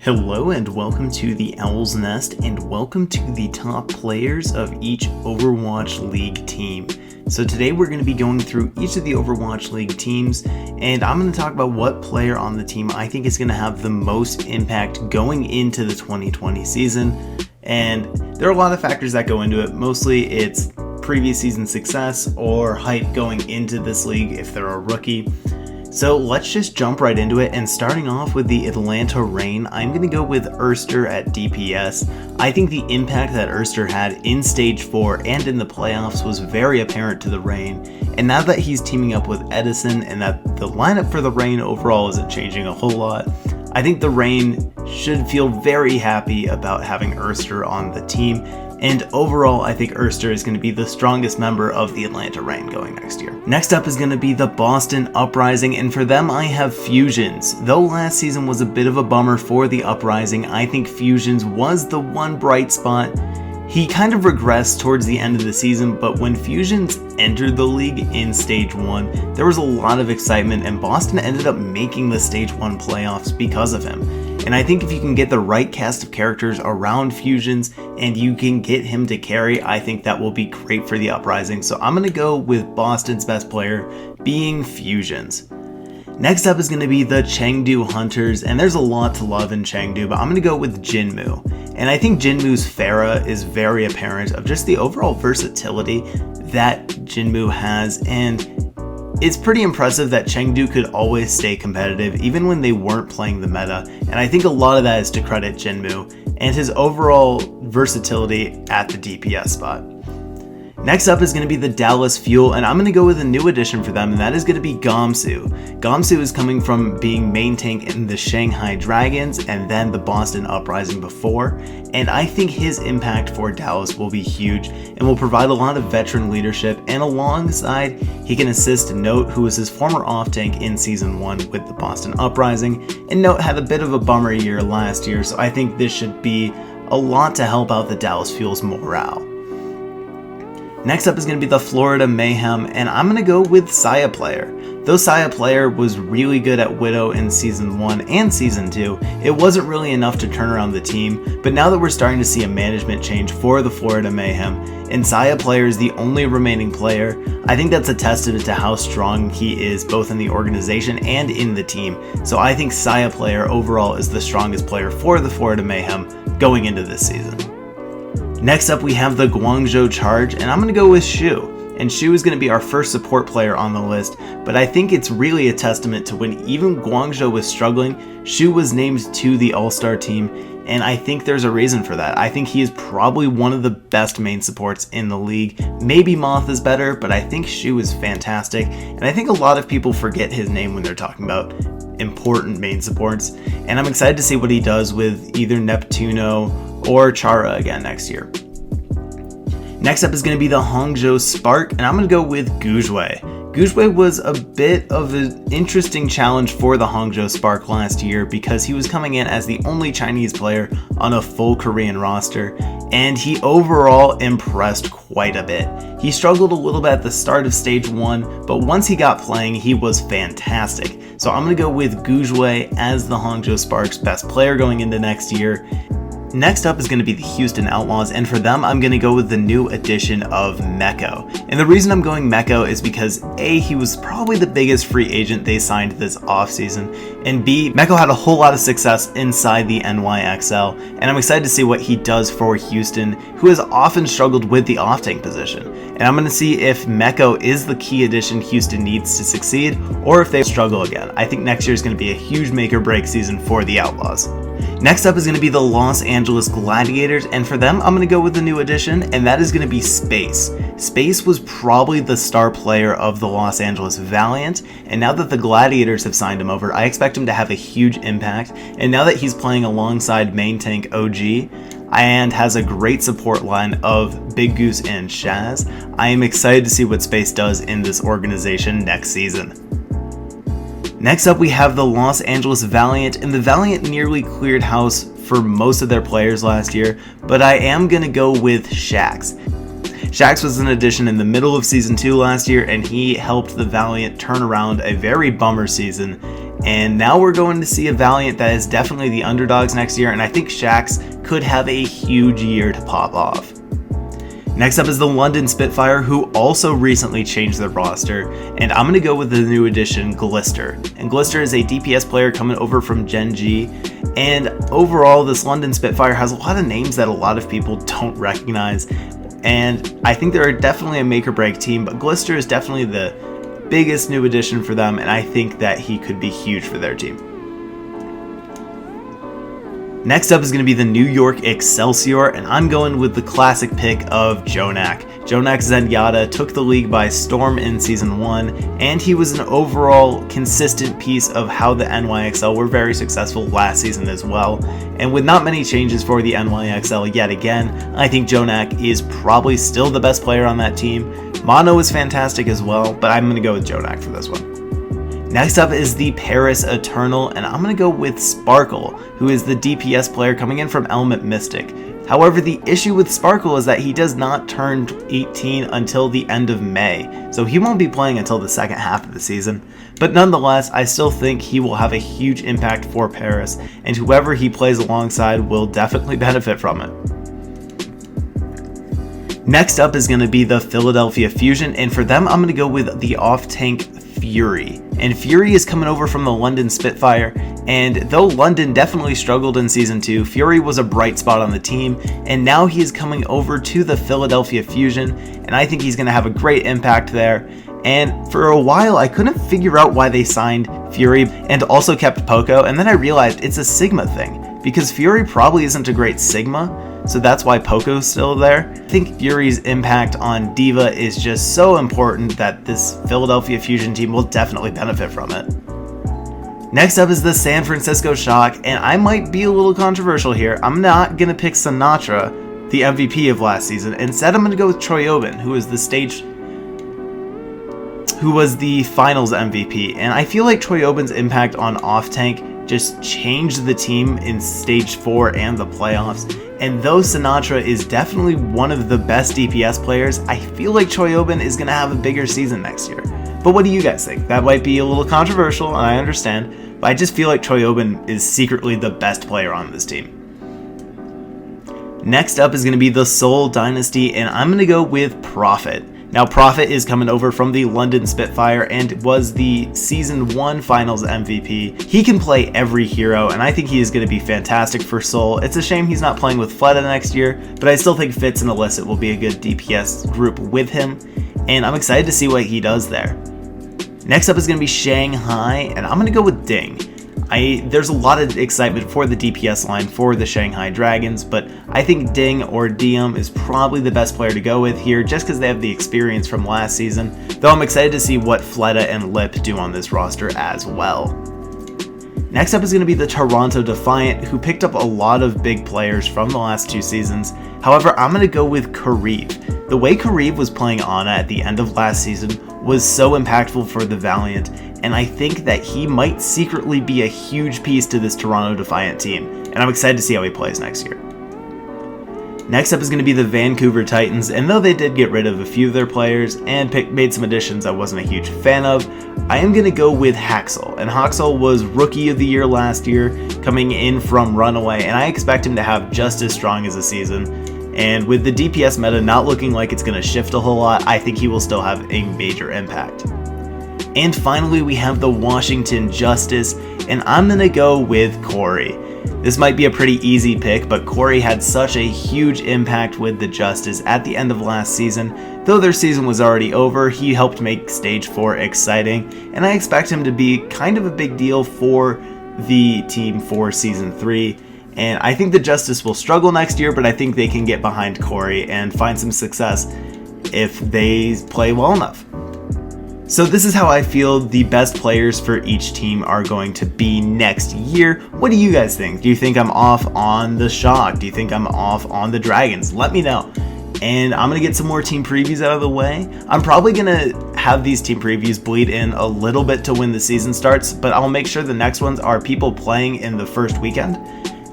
Hello and welcome to the Owl's Nest, and welcome to the top players of each Overwatch League team. So today we're going to be going through each of the Overwatch League teams, and I'm going to talk about what player on the team I think is going to have the most impact going into the 2020 season. And there are a lot of factors that go into it. Mostly it's previous season success or hype going into this league if they're a rookie. So let's just jump right into it, and starting off with the Atlanta Reign, I'm going to go with Erster at DPS. I think the impact that Erster had in Stage 4 and in the playoffs was very apparent to the Reign, and now that he's teaming up with Edison and that the lineup for the Reign overall isn't changing a whole lot, I think the Reign should feel very happy about having Erster on the team. And overall, I think Erster is going to be the strongest member of the Atlanta Reign going next year. Next up is going to be the Boston Uprising, and for them I have Fusions. Though last season was a bit of a bummer for the Uprising, I think Fusions was the one bright spot. He kind of regressed towards the end of the season, but when Fusions entered the league in Stage 1, there was a lot of excitement, and Boston ended up making the Stage 1 playoffs because of him. And I think if you can get the right cast of characters around Fusions and you can get him to carry, I think that will be great for the Uprising. So I'm going to go with Boston's best player being Fusions. Next up is going to be the Chengdu Hunters, and there's a lot to love in Chengdu, but I'm going to go with Jinmu. And I think Jinmu's Pharah is very apparent of just the overall versatility that Jinmu has, and it's pretty impressive that Chengdu could always stay competitive even when they weren't playing the meta, and I think a lot of that is to credit Jinmu and his overall versatility at the DPS spot. Next up is going to be the Dallas Fuel, and I'm going to go with a new addition for them, and that is going to be Gamsu. Gamsu is coming from being main tank in the Shanghai Dragons and then the Boston Uprising before, and I think his impact for Dallas will be huge and will provide a lot of veteran leadership, and alongside he can assist Note, who was his former off tank in Season 1 with the Boston Uprising, and Note had a bit of a bummer year last year, so I think this should be a lot to help out the Dallas Fuel's morale. Next up is going to be the Florida Mayhem, and I'm going to go with Saya Player. Though Saya Player was really good at Widow in Season 1 and Season 2, it wasn't really enough to turn around the team, but now that we're starting to see a management change for the Florida Mayhem, and Saya Player is the only remaining player, I think that's a testament to how strong he is both in the organization and in the team. So I think Saya Player overall is the strongest player for the Florida Mayhem going into this season. Next up we have the Guangzhou Charge, and I'm going to go with Shu. And Shu is going to be our first support player on the list, but I think it's really a testament to when even Guangzhou was struggling, Shu was named to the All-Star team, and I think there's a reason for that. I think he is probably one of the best main supports in the league. Maybe Moth is better, but I think Shu is fantastic, and I think a lot of people forget his name when they're talking about important main supports, and I'm excited to see what he does with either Neptuno or Chara again next year. Next up is going to be the Hangzhou Spark, and I'm going to go with Guzhwei. Guzhwei was a bit of an interesting challenge for the Hangzhou Spark last year because he was coming in as the only Chinese player on a full Korean roster, and he overall impressed quite a bit. He struggled a little bit at the start of Stage 1, but once he got playing, he was fantastic. So I'm going to go with Guzhwei as the Hangzhou Spark's best player going into next year. Next up is going to be the Houston Outlaws, and for them I'm going to go with the new addition of Meko. And the reason I'm going Meko is because A, he was probably the biggest free agent they signed this offseason, and B, Meko had a whole lot of success inside the NYXL, and I'm excited to see what he does for Houston, who has often struggled with the off-tank position. And I'm going to see if Meko is the key addition Houston needs to succeed, or if they struggle again. I think next year is going to be a huge make-or-break season for the Outlaws. Next up is going to be the Los Angeles Gladiators, and for them I'm going to go with the new addition, and that is going to be Space. Space was probably the star player of the Los Angeles Valiant, and now that the Gladiators have signed him over, I expect him to have a huge impact, and now that he's playing alongside main tank OG and has a great support line of Big Goose and Shaz, I am excited to see what Space does in this organization next season. Next up we have the Los Angeles Valiant, and the Valiant nearly cleared house for most of their players last year, but I am going to go with Shax. Shax was an addition in the middle of Season 2 last year, and he helped the Valiant turn around a very bummer season, And now we're going to see a Valiant that is definitely the underdogs next year, and I think Shax could have a huge year to pop off. Next up is the London Spitfire, who also recently changed their roster, and I'm going to go with the new addition, Glister. And Glister is a DPS player coming over from Gen G, and overall this London Spitfire has a lot of names that a lot of people don't recognize, and I think they're definitely a make or break team, but Glister is definitely the biggest new addition for them, and I think that he could be huge for their team. Next up is going to be the New York Excelsior, and I'm going with the classic pick of Jonak. Jonak Zenyatta took the league by storm in Season 1, and he was an overall consistent piece of how the NYXL were very successful last season as well. And with not many changes for the NYXL yet again, I think Jonak is probably still the best player on that team. Mono is fantastic as well, but I'm going to go with Jonak for this one. Next up is the Paris Eternal, and I'm going to go with Sparkle, who is the DPS player coming in from Element Mystic. However, the issue with Sparkle is that he does not turn 18 until the end of May, so he won't be playing until the second half of the season. But nonetheless, I still think he will have a huge impact for Paris, and whoever he plays alongside will definitely benefit from it. Next up is going to be the Philadelphia Fusion, and for them, I'm going to go with the off-tank Fury. And Fury is coming over from the London Spitfire, and though London definitely struggled in Season 2, Fury was a bright spot on the team, and now he is coming over to the Philadelphia Fusion, and I think he's going to have a great impact there. And for a while, I couldn't figure out why they signed Fury and also kept Poco, and then I realized it's a Sigma thing, because Fury probably isn't a great Sigma, so that's why Poco's still there. I think Fury's impact on D.Va is just so important that this Philadelphia Fusion team will definitely benefit from it. Next up is the San Francisco Shock, and I might be a little controversial here. I'm not going to pick Sinatra, the MVP of last season. Instead, I'm going to go with Troyobin, who was the finals MVP, and I feel like Troyobin's impact on off-tank just changed the team in Stage 4 and the playoffs. And though Sinatra is definitely one of the best DPS players, I feel like Troyobin is going to have a bigger season next year. But what do you guys think? That might be a little controversial, and I understand, but I just feel like Troyobin is secretly the best player on this team. Next up is going to be the Seoul Dynasty, and I'm going to go with Prophet. Now, Prophet is coming over from the London Spitfire and was the Season 1 Finals MVP. He can play every hero, and I think he is going to be fantastic for Seoul. It's a shame he's not playing with Fleta next year, but I still think Fitz and Illicit will be a good DPS group with him, and I'm excited to see what he does there. Next up is going to be Shanghai, and I'm going to go with Ding. There's a lot of excitement for the DPS line for the Shanghai Dragons, but I think Ding or Diem is probably the best player to go with here just because they have the experience from last season, though I'm excited to see what Fleta and Lip do on this roster as well. Next up is going to be the Toronto Defiant, who picked up a lot of big players from the last 2 seasons. However, I'm going to go with Kareev. The way Kareev was playing Ana at the end of last season was so impactful for the Valiant, and I think that he might secretly be a huge piece to this Toronto Defiant team, and I'm excited to see how he plays next year. Next up is going to be the Vancouver Titans, and though they did get rid of a few of their players and made some additions I wasn't a huge fan of, I am going to go with Haxel. And Haxel was Rookie of the Year last year, coming in from Runaway, and I expect him to have just as strong as a season. And with the DPS meta not looking like it's going to shift a whole lot, I think he will still have a major impact. And finally, we have the Washington Justice, and I'm going to go with Corey. This might be a pretty easy pick, but Corey had such a huge impact with the Justice at the end of last season. Though their season was already over, he helped make Stage 4 exciting, and I expect him to be kind of a big deal for the team for Season 3. And I think the Justice will struggle next year, but I think they can get behind Corey and find some success if they play well enough. So this is how I feel the best players for each team are going to be next year. What do you guys think? Do you think I'm off on the Shock? Do you think I'm off on the Dragons? Let me know. And I'm going to get some more team previews out of the way. I'm probably going to have these team previews bleed in a little bit to when the season starts, but I'll make sure the next ones are people playing in the first weekend,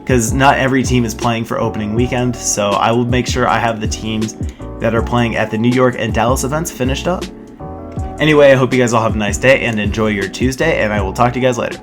because not every team is playing for opening weekend, so I will make sure I have the teams that are playing at the New York and Dallas events finished up. Anyway, I hope you guys all have a nice day and enjoy your Tuesday, and I will talk to you guys later.